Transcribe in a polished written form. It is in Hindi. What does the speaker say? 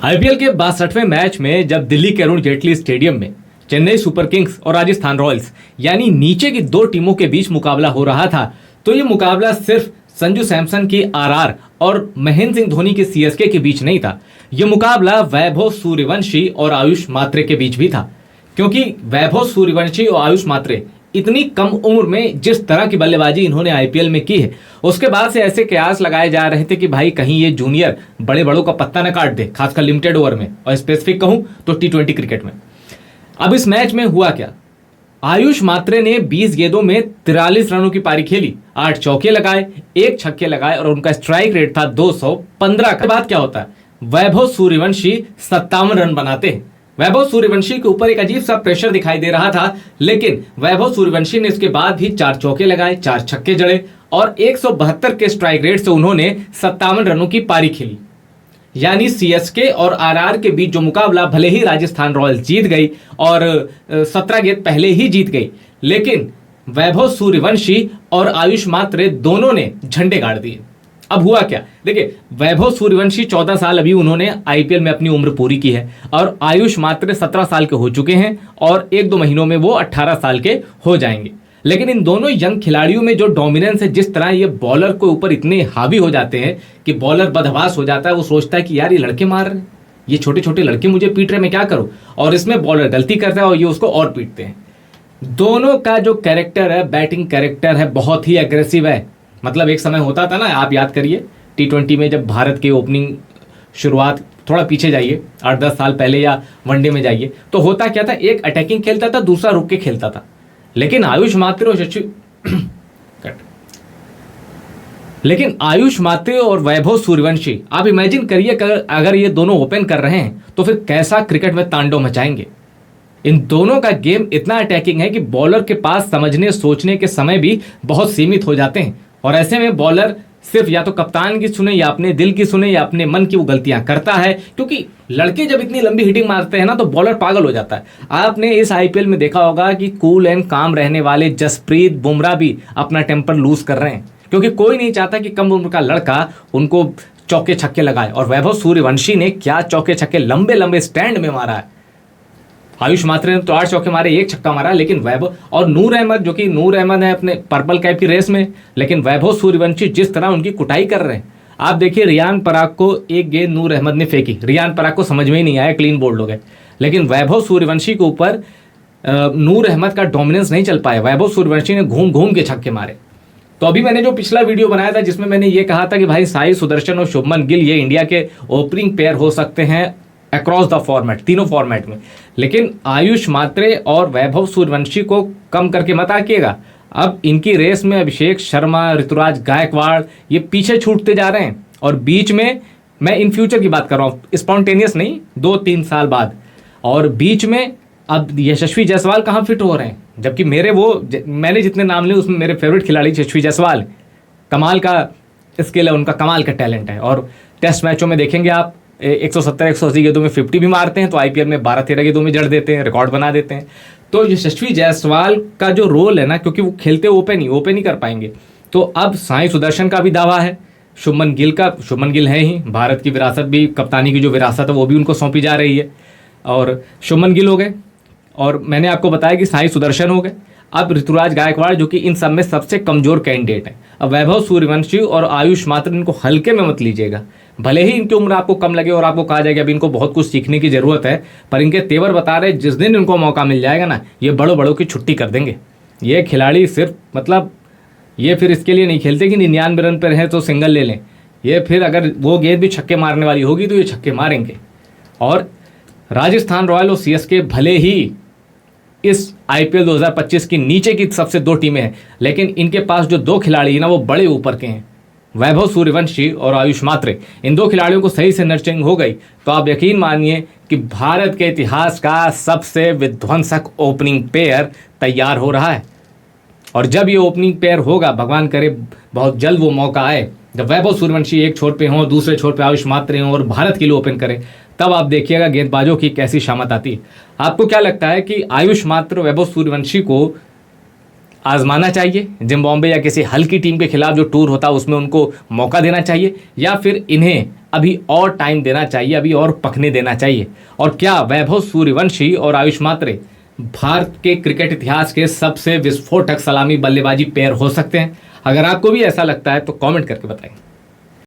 आईपीएल के 62वें मैच में जब दिल्ली के अरुण जेटली स्टेडियम में चेन्नई सुपर किंग्स और राजस्थान रॉयल्स यानी नीचे की दो टीमों के बीच मुकाबला हो रहा था, तो ये मुकाबला सिर्फ संजू सैमसन की आरआर और महेंद्र सिंह धोनी की सीएसके के बीच नहीं था। ये मुकाबला वैभव सूर्यवंशी और आयुष मात्रे के बीच भी था, क्योंकि वैभव सूर्यवंशी और आयुष मात्रे इतनी कम उम्र में जिस तरह की बल्लेबाजी इन्होंने आईपीएल में की है, उसके बाद से ऐसे कयास लगाए जा रहे थे कि भाई कहीं ये जूनियर बड़े बड़ों का पत्ता न काट दे, खासकर लिमिटेड ओवर में और स्पेसिफिक कहूं तो टी20 क्रिकेट में। अब इस मैच में हुआ क्या? आयुष मात्रे ने 20 गेंदों में 43 रनों की पारी खेली, 8 चौके लगाए, 1 छक्के लगाए और उनका स्ट्राइक रेट था 215 का। बाद क्या होता है? वैभव सूर्यवंशी 57 रन बनाते हैं। वैभव सूर्यवंशी के ऊपर एक अजीब सा प्रेशर दिखाई दे रहा था, लेकिन वैभव सूर्यवंशी ने इसके बाद भी 4 चौके लगाए, 4 छक्के जड़े और 172 के स्ट्राइक रेट से उन्होंने 57 रनों की पारी खेली। यानी सीएसके और आरआर के बीच जो मुकाबला, भले ही राजस्थान रॉयल्स जीत गई और 17 गेंद पहले ही जीत गई, लेकिन वैभव सूर्यवंशी और आयुष मात्रे दोनों ने झंडे गाड़ दिए। अब हुआ क्या? देखिए, वैभव सूर्यवंशी 14 साल अभी उन्होंने आईपीएल में अपनी उम्र पूरी की है और आयुष मात्रे 17 साल के हो चुके हैं और 1-2 महीनों में वो 18 साल के हो जाएंगे। लेकिन इन दोनों यंग खिलाड़ियों में जो डोमिनेंस है, जिस तरह ये बॉलर के ऊपर इतने हावी हो जाते हैं कि बॉलर बदहवास हो जाता है, वो सोचता है कि यार ये लड़के मार रहे हैं, ये छोटे छोटे लड़के मुझे पीट रहे, मैं क्या करूं? और इसमें बॉलर गलती करता है और ये उसको और पीटते हैं। दोनों का जो कैरेक्टर है, बैटिंग कैरेक्टर है, बहुत ही एग्रेसिव है। मतलब एक समय होता था ना, आप याद करिए टी20 में जब भारत की ओपनिंग शुरुआत, थोड़ा पीछे जाइए 8-10 साल पहले या वनडे में जाइए, तो होता क्या था? एक अटैकिंग खेलता था, दूसरा रुक के खेलता था। लेकिन आयुष मात्रे और वैभव सूर्यवंशी, आप इमेजिन करिए अगर ये दोनों ओपन कर रहे हैं तो फिर कैसा क्रिकेट में तांडव मचाएंगे। इन दोनों का गेम इतना अटैकिंग है कि बॉलर के पास समझने सोचने के समय भी बहुत सीमित हो जाते हैं और ऐसे में बॉलर सिर्फ या तो कप्तान की सुने या अपने दिल की सुने या अपने मन की वो गलतियां करता है, क्योंकि लड़के जब इतनी लंबी हिटिंग मारते हैं ना तो बॉलर पागल हो जाता है। आपने इस आईपीएल में देखा होगा कि कूल एंड काम रहने वाले जसप्रीत बुमराह भी अपना टेम्पर लूज कर रहे हैं, क्योंकि कोई नहीं चाहता कि कम उम्र का लड़का उनको चौके छक्के लगाए। और वैभव सूर्यवंशी ने क्या चौके छक्के लंबे लंबे स्टैंड में मारा है। आयुष मात्रे ने तो 8 चौके मारे, 1 छक्का मारा, लेकिन वैभव और नूर अहमद, जो कि नूर अहमद है अपने पर्पल कैप की रेस में, लेकिन वैभव सूर्यवंशी जिस तरह उनकी कुटाई कर रहे हैं। आप देखिए, रियान पराग को एक गेंद नूर अहमद ने फेंकी, रियान पराग को समझ में ही नहीं आया, क्लीन बोल्ड हो गए। लेकिन वैभव सूर्यवंशी के ऊपर नूर अहमद का डोमिनेंस नहीं चल पाया। वैभव सूर्यवंशी ने घूम घूम के छक्के मारे। तो अभी मैंने जो पिछला वीडियो बनाया था जिसमें मैंने ये कहा था कि भाई साई सुदर्शन और शुभमन गिल ये इंडिया के ओपनिंग पेयर हो सकते हैं अक्रॉस द फॉर्मेट, तीनों फॉर्मेट में, लेकिन आयुष मात्रे और वैभव सूर्यवंशी को कम करके मत आकिएगा। अब इनकी रेस में अभिषेक शर्मा, ऋतुराज गायकवाड़ ये पीछे छूटते जा रहे हैं और बीच में, मैं इन फ्यूचर की बात कर रहा हूँ, स्पॉन्टेनियस नहीं, 2-3 साल बाद, और बीच में अब यशस्वी जायसवाल कहाँ फिट हो रहे हैं? जबकि मैंने जितने नाम लिए उसमें मेरे फेवरेट खिलाड़ी यशस्वी जायसवाल, कमाल का स्किल है उनका, कमाल का टैलेंट है। और टेस्ट मैचों में देखेंगे आप 170-180 गेंदों में 50 भी मारते हैं, तो आईपीएल में 12-13 गेंदों में जड़ देते हैं, रिकॉर्ड बना देते हैं। तो यशस्वी जायसवाल का जो रोल है ना, क्योंकि वो खेलते ओपन ही कर पाएंगे, तो अब साई सुदर्शन का भी दावा है, शुभमन गिल है ही, भारत की विरासत भी, कप्तानी की जो विरासत है वो भी उनको सौंपी जा रही है। और शुभमन गिल हो गए और मैंने आपको बताया कि साई सुदर्शन हो गए। अब ऋतुराज गायकवाड़, जो कि इन सब में सबसे कमजोर कैंडिडेट है। अब वैभव सूर्यवंशी और आयुष मात्र, इनको हल्के में मत लीजिएगा। भले ही इनकी उम्र आपको कम लगे और आपको कहा जाए कि अभी इनको बहुत कुछ सीखने की जरूरत है, पर इनके तेवर बता रहे, जिस दिन इनको मौका मिल जाएगा ना, ये बड़ों की छुट्टी कर देंगे। ये खिलाड़ी सिर्फ, मतलब ये फिर इसके लिए नहीं खेलते कि 99 रन पर है तो सिंगल ले लें। ये फिर अगर वो गेंद भी छक्के मारने वाली होगी तो ये छक्के मारेंगे। और राजस्थान रॉयल और सीएसके भले ही इस आईपीएल 2025 की नीचे की सबसे 2 टीमें हैं, लेकिन इनके पास जो 2 खिलाड़ी हैं ना, वो बड़े ऊपर के हैं, वैभव सूर्यवंशी और आयुष मात्रे। इन 2 खिलाड़ियों को सही से नर्चरिंग हो गई तो आप यकीन मानिए कि भारत के इतिहास का सबसे विध्वंसक ओपनिंग पेयर तैयार हो रहा है। और जब ये ओपनिंग पेयर होगा, भगवान करे बहुत जल्द वो मौका आए, जब वैभव सूर्यवंशी एक छोर पे हों, दूसरे छोर पे आयुष मात्रे हों और भारत के लिए ओपन करें, तब आप देखिएगा गेंदबाजों की कैसी शामत आती है। आपको क्या लगता है कि आयुष मात्र, वैभव सूर्यवंशी को आजमाना चाहिए जिम्बाब्वे या किसी हल्की टीम के खिलाफ जो टूर होता है उसमें उनको मौका देना चाहिए, या फिर इन्हें अभी और टाइम देना चाहिए, अभी और पकने देना चाहिए? और क्या वैभव सूर्यवंशी और आयुष मात्रे भारत के क्रिकेट इतिहास के सबसे विस्फोटक सलामी बल्लेबाजी पेयर हो सकते हैं? अगर आपको भी ऐसा लगता है तो कमेंट करके बताएं।